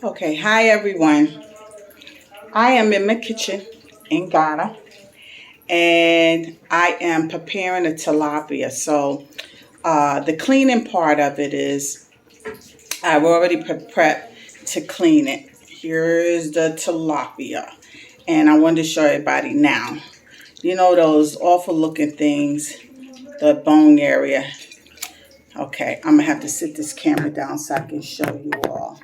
Okay, hi everyone. I am in my kitchen in Ghana and I am preparing a tilapia. So the cleaning part of it is I've already prepped to clean it. Here's the tilapia and I wanted to show everybody now. You know those awful looking things, the bone area. Okay, I'm gonna have to sit this camera down so I can show you all.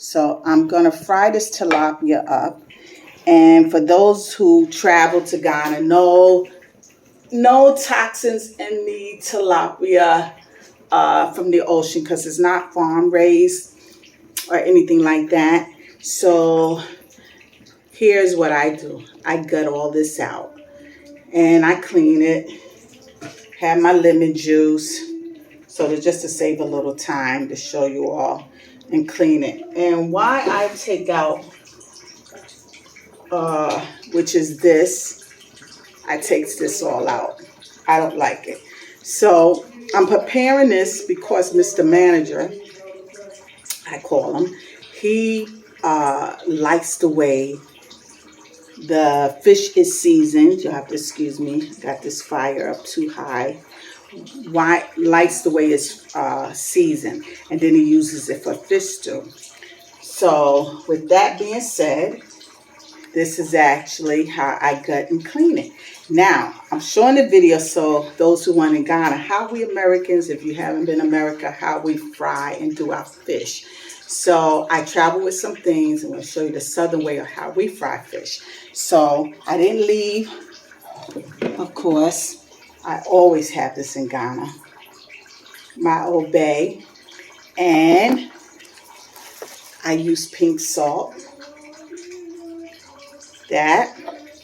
So I'm gonna fry this tilapia up. And for those who travel to Ghana, no toxins in the tilapia from the ocean because it's not farm raised or anything like that. So here's what I do. I gut all this out and I clean it, have my lemon juice, so that just to save a little time to show you all and clean it. And why I take out, which is this, I takes this all out. I don't like it. So I'm preparing this because Mr. Manager, I call him, he likes the way the fish is seasoned. You'll have to excuse me. Got this fire up too high. Why likes the way it's seasoned, and then he uses it for fish stew. So with that being said, this is actually how I gut and clean it. Now, I'm showing the video so those who want in Ghana, how we Americans, if you haven't been in America, how we fry and do our fish. So I travel with some things. I'm going to show you the southern way of how we fry fish. So I didn't leave, of course. I always have this in Ghana. My obey. And I use pink salt. That,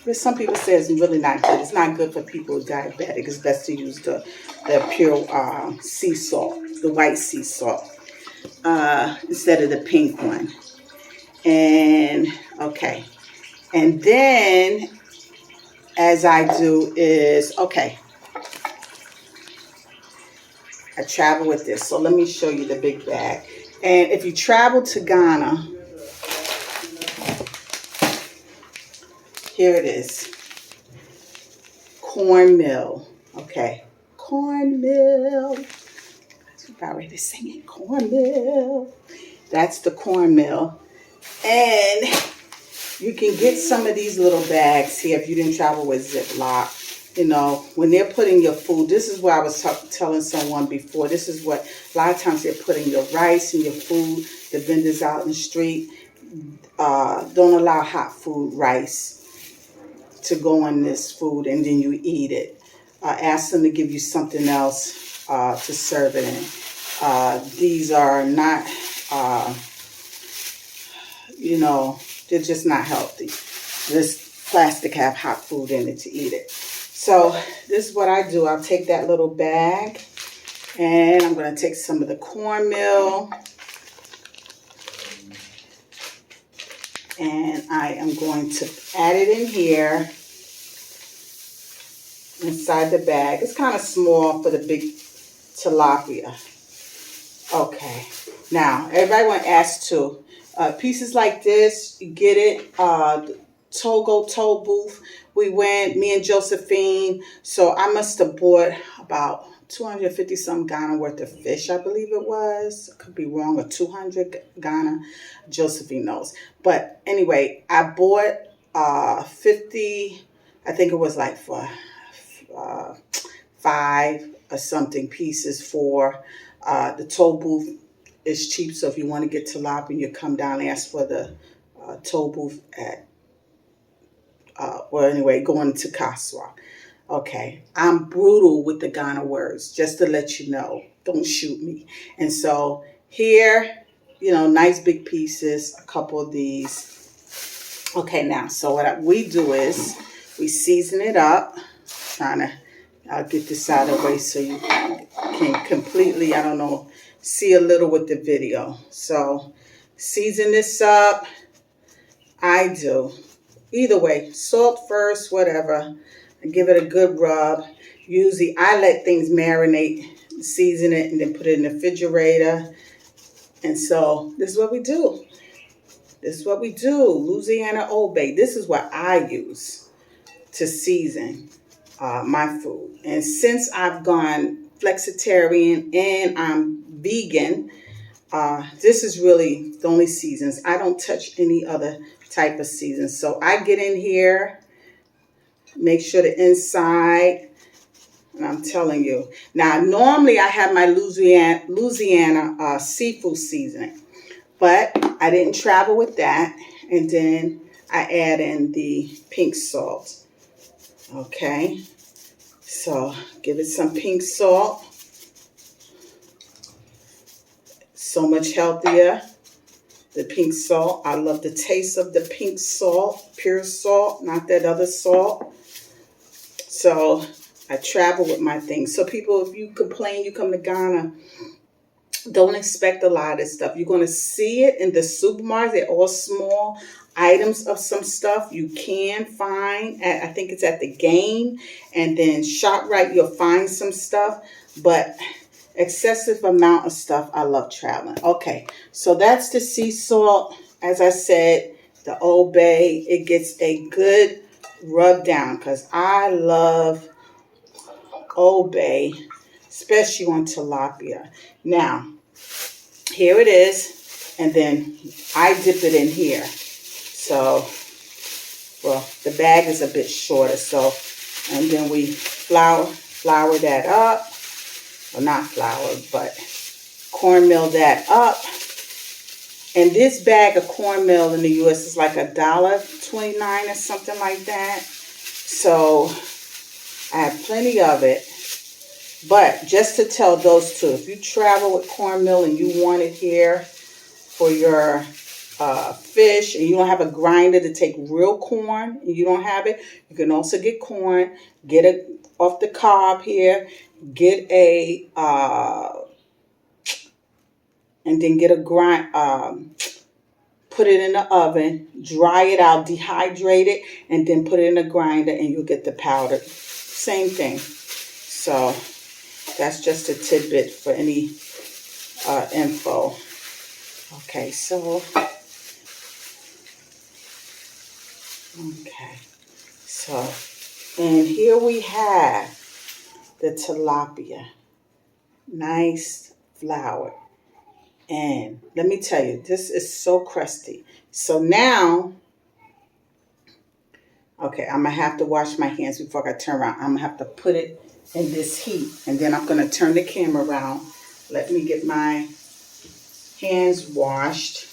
but some people say it's really not good. It's not good for people with diabetic. It's best to use the pure sea salt, the white sea salt, instead of the pink one. And okay, and then as I do is okay. I travel with this, so let me show you the big bag. And if you travel to Ghana, here it is. Cornmeal. Okay. Cornmeal. I'm about ready to sing it. Cornmeal. That's the cornmeal. And you can get some of these little bags here if you didn't travel with Ziploc. You know, when they're putting your food, this is what I was telling someone before. This is what, a lot of times they're putting your rice and your food, the vendors out in the street. Don't allow hot food, rice, to go on this food and then you eat it. Ask them to give you something else to serve it in. These are not, they're just not healthy. This plastic have hot food in it to eat it. So this is what I do. I'll take that little bag and I'm going to take some of the cornmeal and I am going to add it in here inside the bag. It's kind of small for the big tilapia. Okay. Now, everybody want to ask too. Pieces like this, you get it. Togo booth. We went, me and Josephine. So I must have bought about 250 some Ghana worth of fish, I believe it was. Could be wrong, or 200 Ghana. Josephine knows. But anyway, I bought 50, I think it was like for 5 or something pieces for the toll booth is cheap. So if you want to get tilapia, you come down and ask for the toll booth at going to Kaswa. Okay, I'm brutal with the Ghana words, just to let you know. Don't shoot me. And so here, nice big pieces, a couple of these. Okay, now, so what we do is we season it up. Trying to get this out of the way so you can completely, see a little with the video. So season this up. I do. Either way, salt first, whatever. Give it a good rub. Usually I let things marinate, season it, and then put it in the refrigerator. And so this is what we do. This is what we do. Louisiana Old Bay. This is what I use to season my food. And since I've gone flexitarian and I'm vegan, this is really the only seasons. I don't touch any other type of seasons. So I get in here, make sure the inside, and I'm telling you. Now, normally I have my Louisiana seafood seasoning, but I didn't travel with that. And then I add in the pink salt. Okay, so give it some pink salt. So much healthier. The pink salt. I love the taste of the pink salt, pure salt, not that other salt. So I travel with my things. So people, if you complain, you come to Ghana, don't expect a lot of this stuff. You're going to see it in the supermarket. They're all small items of some stuff you can find. I think it's at the Game. And then ShopRite, you'll find some stuff. But excessive amount of stuff. I love traveling. Okay, so that's the sea salt. As I said, the Old Bay, it gets a good rub down because I love Old Bay, especially on tilapia. Now, here it is, and then I dip it in here. So, well, the bag is a bit shorter, so, and then we flour that up. Well, not flour, but cornmeal that up. And this bag of cornmeal in the U.S. is like $1.29 or something like that. So I have plenty of it. But just to tell those two, if you travel with cornmeal and you want it here for your fish, and you don't have a grinder to take real corn, and you don't have it, you can also get corn, get it off the cob here, get a, and then get a grind, put it in the oven, dry it out, dehydrate it, and then put it in a grinder, and you'll get the powder. Same thing. So that's just a tidbit for any info. Okay, so, okay, so, and here we have the tilapia. Nice flour. And let me tell you, this is so crusty. So now, okay, I'm going to have to wash my hands before I turn around. I'm going to have to put it in this heat. And then I'm going to turn the camera around. Let me get my hands washed.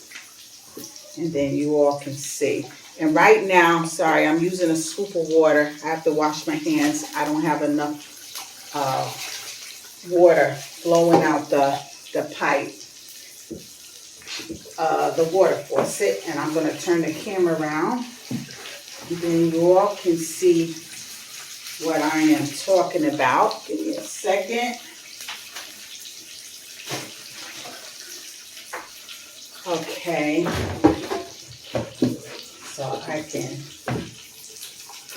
And then you all can see. And right now, sorry, I'm using a scoop of water. I have to wash my hands. I don't have enough water flowing out the pipe. The water faucet, and I'm going to turn the camera around, and then you all can see what I am talking about. Give me a second. Okay, so I can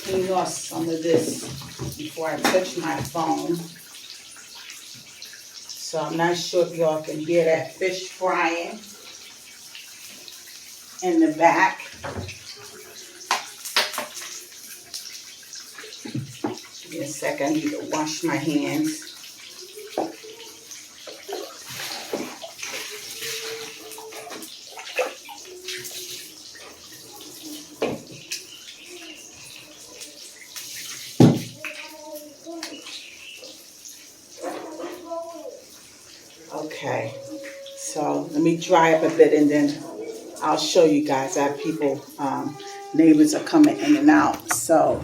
clean off some of this before I touch my phone. So I'm not sure if y'all can hear that fish frying in the back. Give me a second, I need to wash my hands. Okay, so let me dry up a bit and then I'll show you guys. I have people, neighbors are coming in and out. So,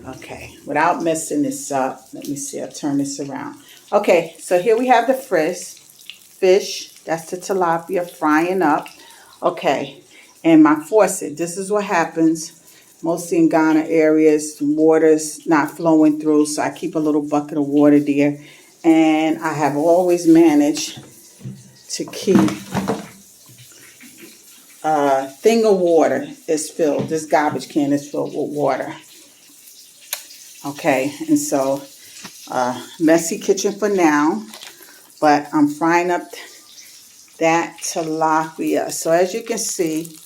okay, without messing this up, let me see, I'll turn this around. Okay, so here we have the fish. That's the tilapia frying up. Okay, and my faucet, this is what happens. Mostly in Ghana areas, the water's not flowing through, so I keep a little bucket of water there. And I have always managed to keep thing of water is filled. This garbage can is filled with water. Okay, and so messy kitchen for now, but I'm frying up that tilapia. So as you can see,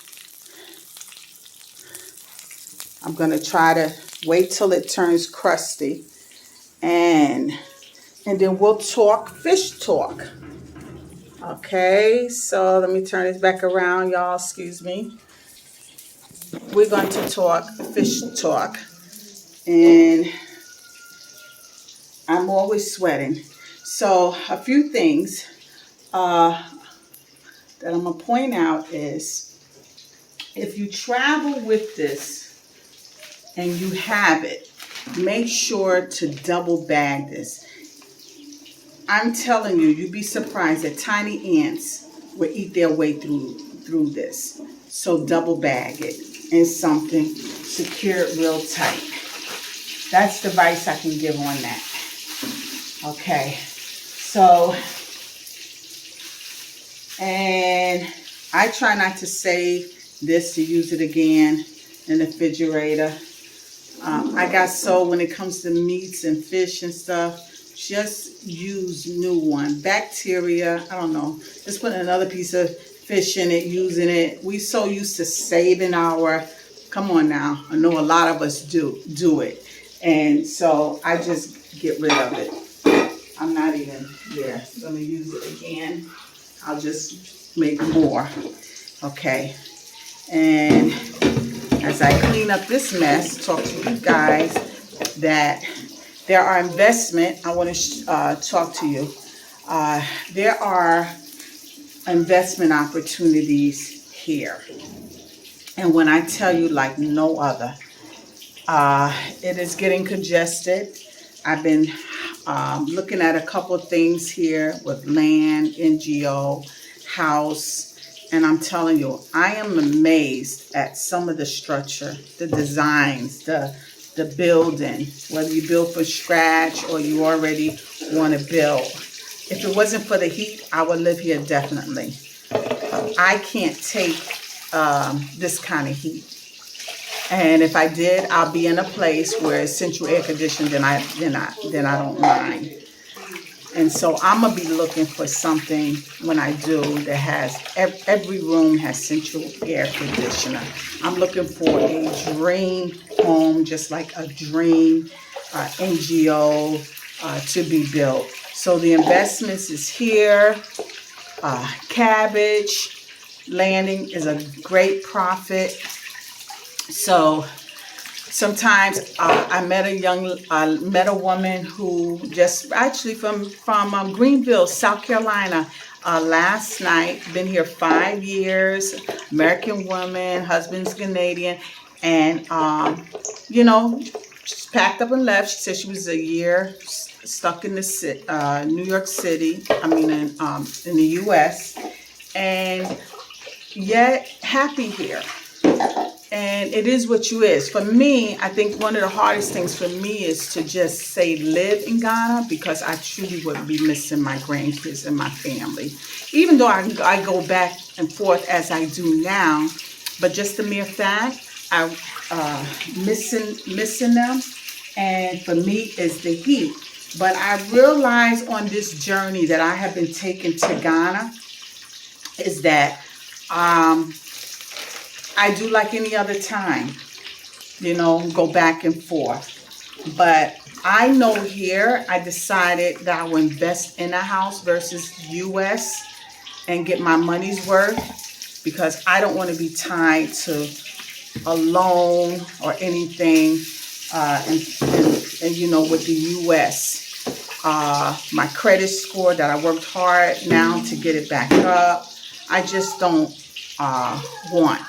I'm going to try to wait till it turns crusty. And then we'll talk fish talk. Okay, so let me turn this back around, y'all. Excuse me. We're going to talk fish talk. And I'm always sweating. So a few things that I'm going to point out is, if you travel with this and you have it, make sure to double bag this. I'm telling you, you'd be surprised that tiny ants will eat their way through this. So double bag it in something, secure it real tight. That's the advice I can give on that. Okay, so, and I try not to save this to use it again in the refrigerator. I got so when it comes to meats and fish and stuff, just use new one. Bacteria, I don't know. Just put another piece of fish in it, using it. We so used to saving our, come on now. I know a lot of us do it. And so I just get rid of it. I'm not even going to use it again. I'll just make more. Okay. And as I clean up this mess, talk to you guys that there are investment. I want to talk to you. There are investment opportunities here. And when I tell you like no other, it is getting congested. I've been looking at a couple of things here with land, NGO, house. And I'm telling you, I am amazed at some of the structure, the designs, the building, whether you build from scratch or you already want to build. If it wasn't for the heat, I would live here definitely. I can't take this kind of heat. And if I did, I'll be in a place where it's central air conditioned, then I don't mind. And so I'm going to be looking for something when I do that has, every room has central air conditioner. I'm looking for a dream home, just like a dream NGO to be built. So the investments is here. Cabbage landing is a great profit. So sometimes I met a woman who just actually from Greenville, South Carolina, last night. Been here 5 years. American woman, husband's Canadian, and she packed up and left. She said she was a year stuck in the New York City. I mean, in the U.S. and yet happy here. And it is what you is. For me, I think one of the hardest things for me is to just say live in Ghana, because I truly would be missing my grandkids and my family. Even though I go back and forth as I do now, but just the mere fact I missing them, and for me is the heat. But I realize on this journey that I have been taking to Ghana is that I do like any other time, go back and forth. But I know here I decided that I will invest in a house versus U.S. and get my money's worth, because I don't want to be tied to a loan or anything. And with the U.S., my credit score that I worked hard now to get it back up, I just don't want.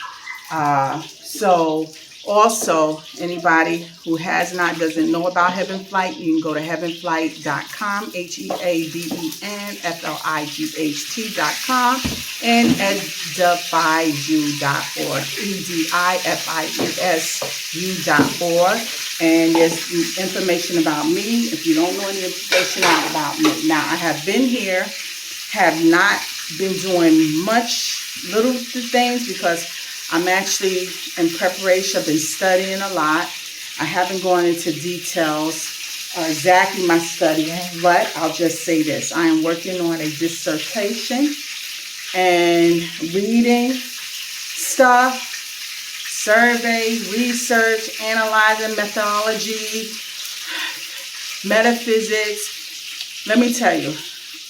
So also, anybody who doesn't know about Heaven Flight, you can go to heavenflight.com, HEAVENFLIGHT.com, and edifiesu.org, EDIFIESU.org. And there's information about me if you don't know any information about me. Now, I have been here, have not been doing little things, because I'm actually in preparation. I've been studying a lot. I haven't gone into details exactly my studying, but I'll just say this. I am working on a dissertation and reading stuff. survey, research, analyzing, methodology, metaphysics. Let me tell you,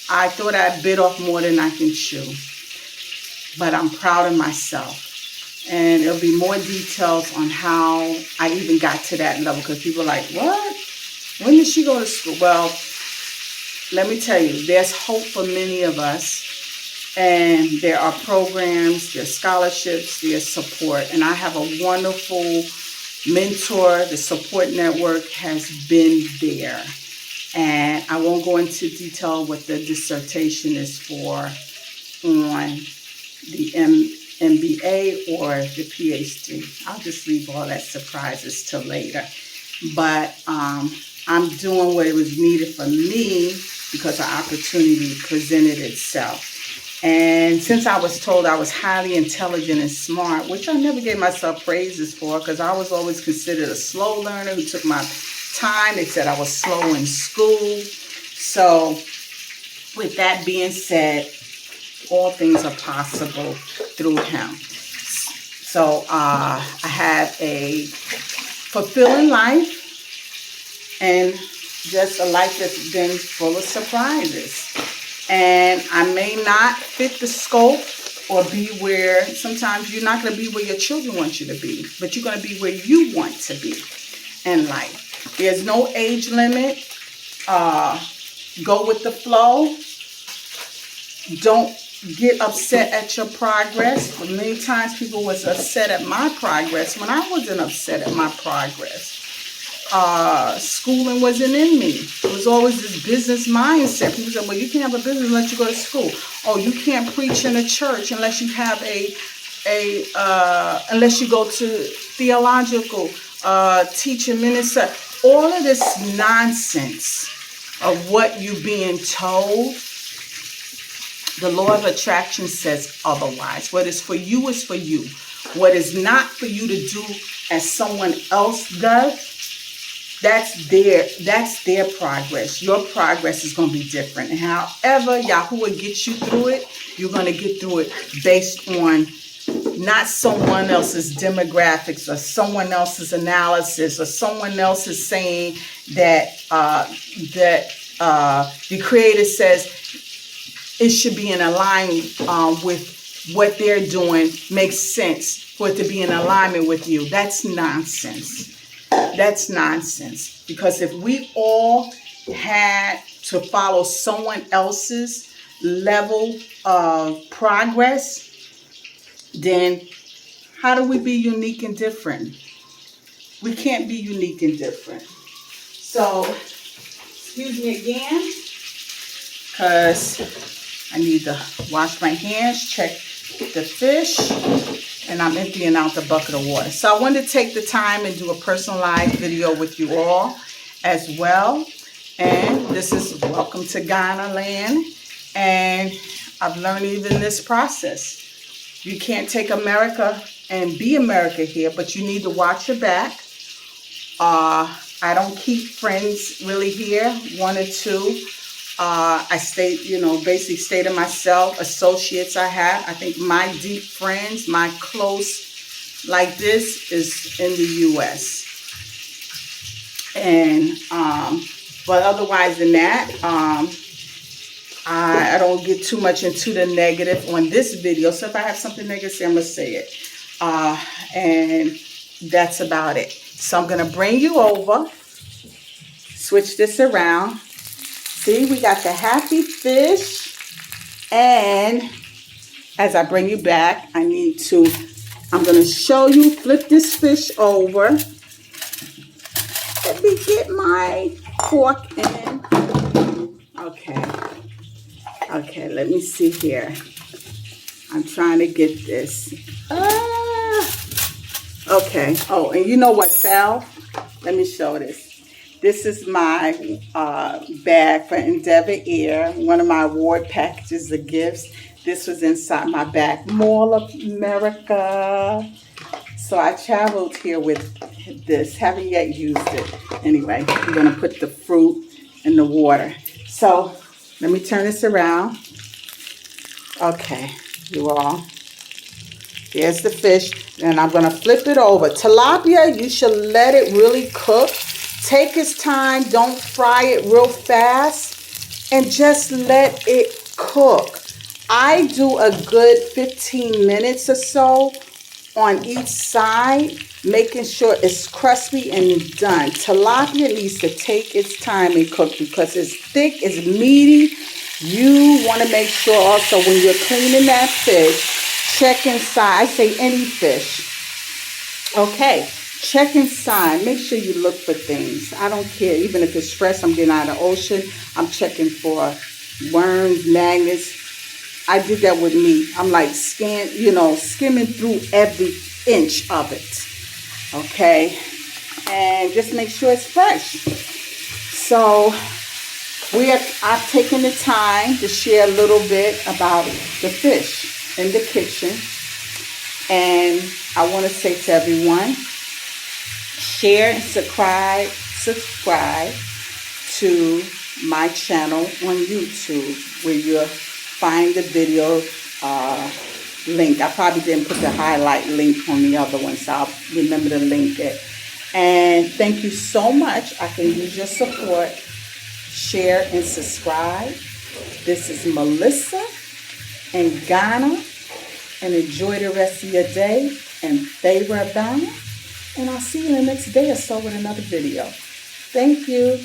I thought I bit off more than I can chew. But I'm proud of myself. And there'll be more details on how I even got to that level. Because people are like, what? When did she go to school? Well, let me tell you, there's hope for many of us. And there are programs, there's scholarships, there's support. And I have a wonderful mentor. The support network has been there. And I won't go into detail what the dissertation is for on the MBA or the PhD. I'll just leave all that surprises till later. But I'm doing what it was needed for me because the opportunity presented itself. And since I was told I was highly intelligent and smart, which I never gave myself praises for because I was always considered a slow learner who took my time. They said I was slow in school. So with that being said, all things are possible through him. So I had a fulfilling life and just a life that's been full of surprises. And I may not fit the scope or be where, sometimes you're not going to be where your children want you to be, but you're going to be where you want to be in life. There's no age limit. Go with the flow. Don't get upset at your progress. Many times people was upset at my progress when I wasn't upset at my progress. Schooling wasn't in me. It was always this business mindset. People said, well, you can't have a business unless you go to school. Oh, you can't preach in a church unless you have unless you go to theological teaching minister. All of this nonsense of what you're being told, the law of attraction says otherwise. What is for you is for you. What is not for you to do as someone else does, that's their progress. Your progress is going to be different. And however Yahuwah gets you through it, you're going to get through it based on not someone else's demographics or someone else's analysis or someone else is saying that the Creator says it should be in alignment with what they're doing, makes sense for it to be in alignment with you. That's nonsense. That's nonsense. Because if we all had to follow someone else's level of progress, then how do we be unique and different? We can't be unique and different. So, excuse me again, because I need to wash my hands, check the fish, and I'm emptying out the bucket of water. So I wanted to take the time and do a personalized video with you all as well. And this is welcome to Ghana land. And I've learned even this process. You can't take America and be America here, but you need to watch your back. I don't keep friends really here, one or two. I stay, basically stay to myself. Associates I have. I think my deep friends, my close like this is in the U.S. And, but otherwise than that, I don't get too much into the negative on this video. So if I have something negative, I'm going to say it. And that's about it. So I'm going to bring you over. Switch this around. See, we got the happy fish. And as I bring you back, I'm going to show you, flip this fish over. Let me get my fork in. Okay, let me see here. I'm trying to get this. Okay. Oh, and you know what fell? Let me show this. This is my bag for Endeavor Air, one of my award packages of gifts. This was inside my bag. Mall of America. So I traveled here with this. Haven't yet used it. Anyway, I'm going to put the fruit in the water. So let me turn this around. Okay, you all. There's the fish. And I'm going to flip it over. Tilapia, you should let it really cook. Take its time. Don't fry it real fast. And just let it cook. I do a good 15 minutes or so on each side, making sure it's crispy and done. Tilapia needs to take its time and cook because it's thick, it's meaty. You want to make sure also when you're cleaning that fish, check inside. I say any fish. Okay, check inside. Make sure you look for things. I don't care. Even if it's fresh, I'm getting out of the ocean. I'm checking for worms, maggots. I did that with meat. I'm like skimming through every inch of it. Okay, and just make sure it's fresh. So I've taken the time to share a little bit about the fish in the kitchen. And I want to say to everyone, share and subscribe to my channel on YouTube, where you'll find the video link. I probably didn't put the highlight link on the other one, so I'll remember to link it. And thank you so much. I can use your support. Share and subscribe. This is Melissa in Ghana. And enjoy the rest of your day and favor abound. And I'll see you in the next day or so with another video. Thank you.